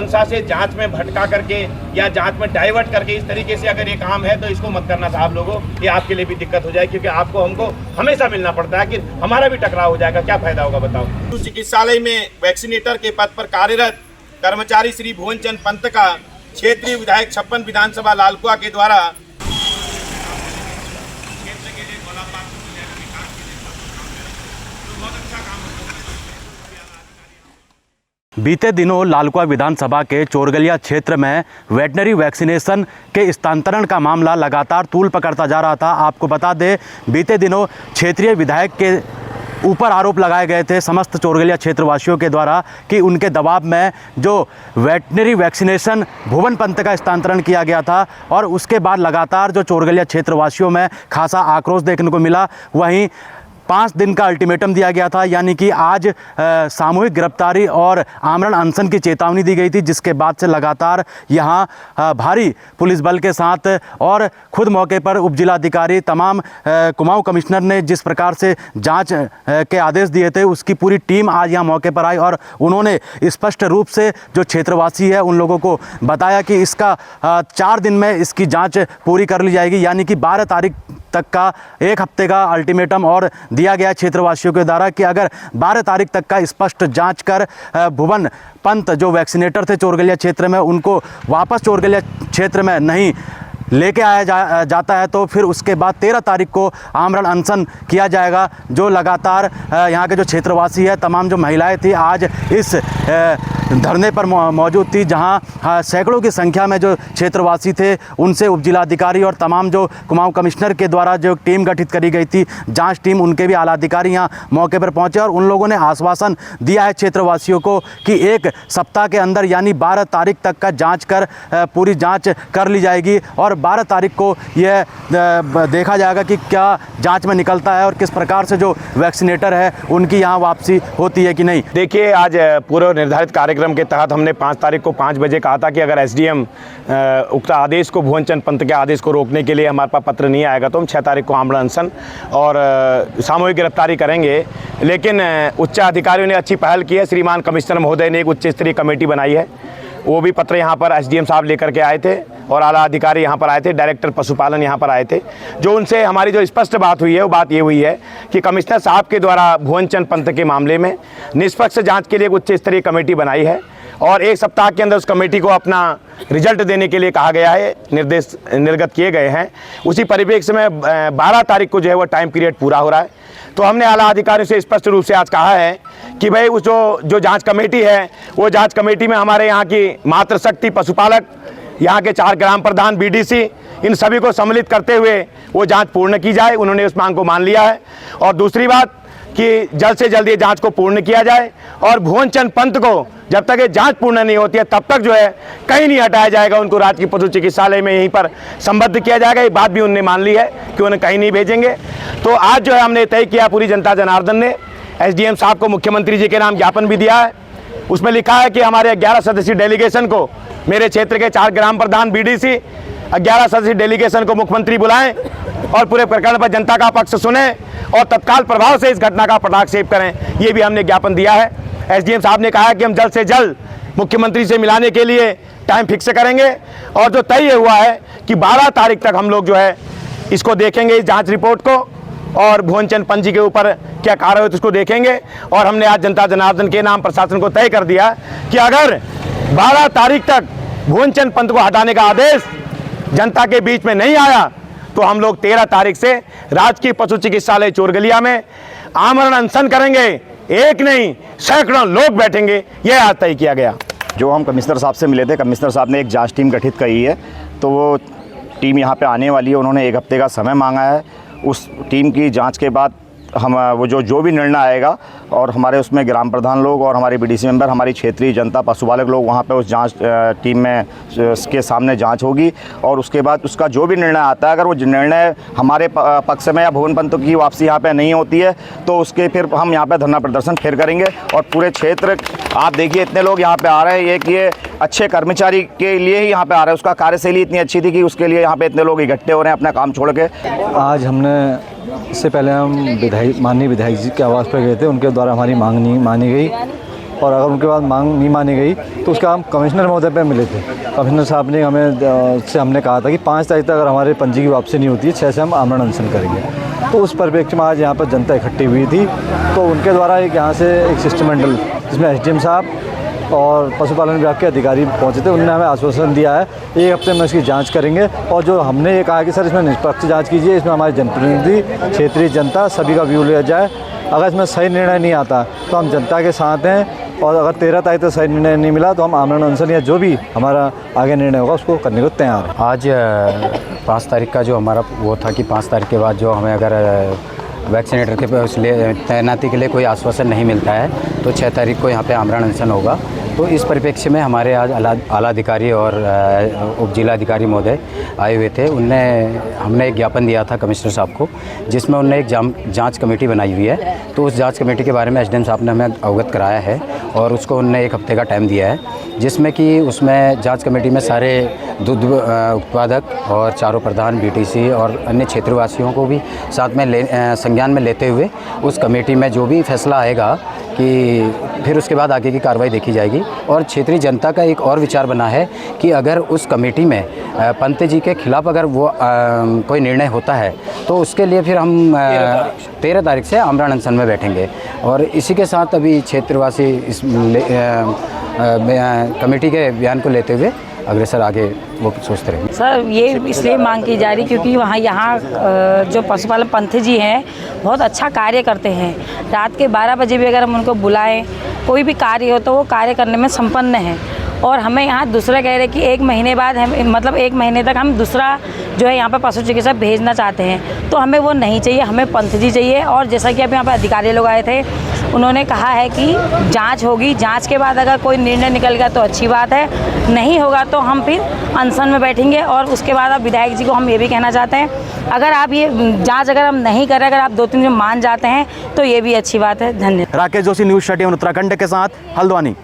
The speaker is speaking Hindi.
मंशा से जांच में भटका करके या जांच में डाइवर्ट करके इस तरीके से अगर ये काम है तो इसको मत करना साहब लोगों, ये आपके लिए भी दिक्कत हो जाए, क्योंकि आपको हमको हमेशा मिलना पड़ता है कि हमारा भी टकराव हो जाएगा, क्या फायदा होगा बताओ। चिकित्सालय में वैक्सीनेटर के पद पर कार्यरत कर्मचारी श्री भुवन चंद पंत का क्षेत्रीय विधायक 56 विधानसभा लालकुआ के द्वारा बीते दिनों लालकुआ विधानसभा के चोरगलिया क्षेत्र में वेटनरी वैक्सीनेशन के स्थानांतरण का मामला लगातार तूल पकड़ता जा रहा था। आपको बता दें, बीते दिनों क्षेत्रीय विधायक के ऊपर आरोप लगाए गए थे समस्त चोरगलिया क्षेत्रवासियों के द्वारा कि उनके दबाव में जो वेटनरी वैक्सीनेशन भुवन पंत का स्थानांतरण किया गया था, और उसके बाद लगातार जो चोरगलिया क्षेत्रवासियों में खासा आक्रोश देखने को मिला। वहीं 5 दिन का अल्टीमेटम दिया गया था, यानी कि आज सामूहिक गिरफ्तारी और आमरण अनशन की चेतावनी दी गई थी, जिसके बाद से लगातार यहां भारी पुलिस बल के साथ और खुद मौके पर उप जिलाधिकारी तमाम कुमाऊं कमिश्नर ने जिस प्रकार से जांच के आदेश दिए थे, उसकी पूरी टीम आज यहां मौके पर आई और उन्होंने स्पष्ट रूप से जो क्षेत्रवासी है उन लोगों को बताया कि इसका 4 दिन में इसकी जाँच पूरी कर ली जाएगी, यानी कि 12 तारीख तक का 1 हफ्ते का अल्टीमेटम और दिया गया क्षेत्रवासियों के द्वारा कि अगर 12 तारीख तक का स्पष्ट जांच कर भुवन पंत जो वैक्सीनेटर थे चोरगलिया क्षेत्र में, उनको वापस चोरगलिया क्षेत्र में नहीं लेके आया जाता है तो फिर उसके बाद 13 तारीख को आमरण अनशन किया जाएगा। जो लगातार यहाँ के जो क्षेत्रवासी है, तमाम जो महिलाएं थी आज इस धरने पर मौजूद थी, जहां सैकड़ों की संख्या में जो क्षेत्रवासी थे उनसे उप जिलाधिकारी और तमाम जो कुमाऊं कमिश्नर के द्वारा जो टीम गठित करी गई थी जांच टीम, उनके भी आला अधिकारी यहाँ मौके पर पहुंचे और उन लोगों ने आश्वासन दिया है क्षेत्रवासियों को कि 1 सप्ताह के अंदर यानी 12 तारीख तक का जाँच कर पूरी जाँच कर ली जाएगी और 12 तारीख को यह देखा जाएगा कि क्या जाँच में निकलता है और किस प्रकार से जो वैक्सीनेटर है उनकी यहाँ वापसी होती है कि नहीं। देखिए, आज पूर्व निर्धारित कार्यक्रम के तहत हमने 5 तारीख को 5 बजे कहा था कि अगर एसडीएम उक्त आदेश को, भुवन चंद पंत के आदेश को रोकने के लिए हमारे पास पत्र नहीं आएगा तो हम 6 तारीख को आमरण अनशन और सामूहिक गिरफ्तारी करेंगे। लेकिन उच्च अधिकारियों ने अच्छी पहल की है। श्रीमान कमिश्नर महोदय ने एक उच्च स्तरीय कमेटी बनाई है, वो भी पत्र यहाँ पर एसडीएम साहब लेकर के आए थे और आला अधिकारी यहाँ पर आए थे, डायरेक्टर पशुपालन यहाँ पर आए थे। जो उनसे हमारी जो स्पष्ट बात हुई है वो बात ये हुई है कि कमिश्नर साहब के द्वारा भुवन चंद पंत के मामले में निष्पक्ष जांच के लिए एक उच्च स्तरीय कमेटी बनाई है और 1 सप्ताह के अंदर उस कमेटी को अपना रिजल्ट देने के लिए कहा गया है, निर्देश निर्गत किए गए हैं। उसी परिप्रेक्ष्य में 12 तारीख को जो है वो टाइम पीरियड पूरा हो रहा है। तो हमने आला अधिकारियों से स्पष्ट रूप से आज कहा है कि भाई उस जो जांच कमेटी है वो जांच कमेटी में हमारे यहाँ की मातृशक्ति, पशुपालक, यहाँ के 4 ग्राम प्रधान, बीडीसी, इन सभी को सम्मिलित करते हुए वो जांच पूर्ण की जाए। उन्होंने उस मांग को मान लिया है। और दूसरी बात कि जल्द से जल्द ये जांच को पूर्ण किया जाए और भुवन चंद पंत को जब तक ये जांच पूर्ण नहीं होती है तब तक जो है कहीं नहीं हटाया जाएगा। उनको राजकीय पशु चिकित्सालय में यहीं पर संबद्ध किया जाएगा। ये बात भी उन्होंने मान ली है कि उन्हें कहीं नहीं भेजेंगे। तो आज जो है हमने तय किया, पूरी जनता जनार्दन ने एसडीएम साहब को मुख्यमंत्री जी के नाम ज्ञापन भी दिया है। उसमें लिखा है कि हमारे 11 सदस्यीय डेलीगेशन को, मेरे क्षेत्र के 4 ग्राम प्रधान, बीडीसी, 11 सदस्यीय डेलीगेशन को मुख्यमंत्री बुलाएं और पूरे प्रकरण पर जनता का पक्ष सुने और तत्काल प्रभाव से इस घटना का पटाक्षेप करें। ये भी हमने ज्ञापन दिया है। एसडीएम साहब ने कहा है कि हम जल्द से जल्द मुख्यमंत्री से मिलाने के लिए टाइम फिक्स करेंगे और जो तय हुआ है कि 12 तारीख तक हम लोग जो है इसको देखेंगे, इस जांच रिपोर्ट को, और भुवन चंद पंत जी के ऊपर क्या कार्रवाई होती है उसको देखेंगे। और हमने आज जनता जनार्दन के नाम प्रशासन को तय कर दिया कि अगर 12 तारीख तक भुवन चंद पंत को हटाने का आदेश जनता के बीच में नहीं आया तो हम लोग 13 तारीख से राजकीय पशु चिकित्सालय चोरगलिया में आमरण अनशन करेंगे। एक नहीं, सैकड़ों लोग बैठेंगे, यह आज तय किया गया। जो हम कमिश्नर साहब से मिले थे, कमिश्नर साहब ने एक जांच टीम गठित करी है, तो वो टीम यहाँ पे आने वाली है। उन्होंने 1 हफ्ते का समय मांगा है। उस टीम की जांच के बाद हम वो जो भी निर्णय आएगा और हमारे उसमें ग्राम प्रधान लोग और हमारे बीडीसी मेंबर, हमारी क्षेत्रीय जनता, पशुपालक लोग वहाँ पे उस जांच टीम में के सामने जांच होगी और उसके बाद उसका जो भी निर्णय आता है, अगर वो निर्णय हमारे पक्ष में या भुवन पंत की वापसी यहाँ पे नहीं होती है तो उसके फिर हम यहाँ पे धरना प्रदर्शन फिर करेंगे। और पूरे क्षेत्र, आप देखिए इतने लोग यहाँ पे आ रहे हैं, ये अच्छे कर्मचारी के लिए ही यहाँ पे आ रहे हैं। उसका कार्यशैली इतनी अच्छी थी कि उसके लिए यहाँ पे इतने लोग इकट्ठे हो रहे हैं अपना काम छोड़ के। आज हमने, इससे पहले हम माननीय विधायक जी के आवास पर गए थे, उनके द्वारा हमारी मांग नहीं मानी गई और अगर उनके बाद मांग नहीं मानी गई तो उसका हम कमिश्नर महोदय पे मिले थे। कमिश्नर साहब ने हमने कहा था कि 5 तारीख तक अगर हमारे पंजी की वापसी नहीं होती है 6 से हम आमरण अनशन करेंगे। तो उस परिप्रेक्ष्य में आज यहाँ पर जनता इकट्ठी हुई थी, तो उनके द्वारा एक यहाँ से एक शिष्टमंडल जिसमें SDM साहब और पशुपालन विभाग के अधिकारी पहुंचे थे, उन्होंने हमें आश्वासन दिया है 1 हफ्ते में इसकी जांच करेंगे। और जो हमने ये कहा कि सर इसमें निष्पक्ष जांच कीजिए, इसमें हमारे जनप्रतिनिधि, क्षेत्रीय जनता सभी का व्यू लिया जाए। अगर इसमें सही निर्णय नहीं आता तो हम जनता के साथ हैं, और अगर 13 तारीख तक सही निर्णय नहीं मिला तो हम आमरण अनशन या जो भी हमारा आगे निर्णय होगा उसको करने को तैयार हैं। आज 5 तारीख का जो हमारा वो था कि 5 तारीख के बाद जो हमें अगर वैक्सीनेटर के उस लिए तैनाती के लिए कोई आश्वासन नहीं मिलता है तो 6 तारीख को यहाँ पे आमरण अनशन होगा। तो इस परिप्रेक्ष्य में हमारे आज आला अधिकारी और उप जिला अधिकारी महोदय आए हुए थे। हमने एक ज्ञापन दिया था कमिश्नर साहब को, जिसमें उन्होंने एक जांच कमेटी बनाई हुई है। तो उस जांच कमेटी के बारे में SDM साहब ने हमें अवगत कराया है और उसको उन्होंने 1 हफ्ते का टाइम दिया है, जिसमें कि उसमें जांच कमेटी में सारे दूध उत्पादक और चारों प्रधान BTC और अन्य क्षेत्रवासियों को भी साथ में संज्ञान में लेते हुए उस कमेटी में जो भी फैसला आएगा कि फिर उसके बाद आगे की कार्रवाई देखी जाएगी। और क्षेत्रीय जनता का एक और विचार बना है कि अगर उस कमेटी में पंत जी के खिलाफ अगर वो कोई निर्णय होता है तो उसके लिए फिर हम 13 तारीख से आमरण अनशन में बैठेंगे। और इसी के साथ अभी क्षेत्रवासी इस कमेटी के बयान को लेते हुए अग्रसर आगे वो सोचते रहेंगे। सर ये इसलिए मांग की जा रही क्योंकि यहाँ जो पशुपालन पंत जी हैं बहुत अच्छा कार्य करते हैं। रात के 12 बजे भी अगर हम उनको बुलाएं, कोई भी कार्य हो तो वो कार्य करने में संपन्न हैं। और हमें यहाँ दूसरा कह रहे कि 1 महीने बाद हम 1 महीने तक हम दूसरा जो है यहाँ पर पशु चिकित्सक भेजना चाहते हैं, तो हमें वो नहीं चाहिए, हमें पंत जी चाहिए। और जैसा कि अभी यहाँ पर अधिकारी लोग आए थे, उन्होंने कहा है कि जांच होगी, जांच के बाद अगर कोई निर्णय निकल गया तो अच्छी बात है, नहीं होगा तो हम फिर अनशन में बैठेंगे। और उसके बाद अब विधायक जी को हम ये भी कहना चाहते हैं, अगर आप ये जांच अगर हम नहीं करें, अगर आप 2-3 दिन मान जाते हैं तो ये भी अच्छी बात है। धन्यवाद। राकेश जोशी, न्यूज़ 31 उत्तराखंड के साथ हल्द्वानी।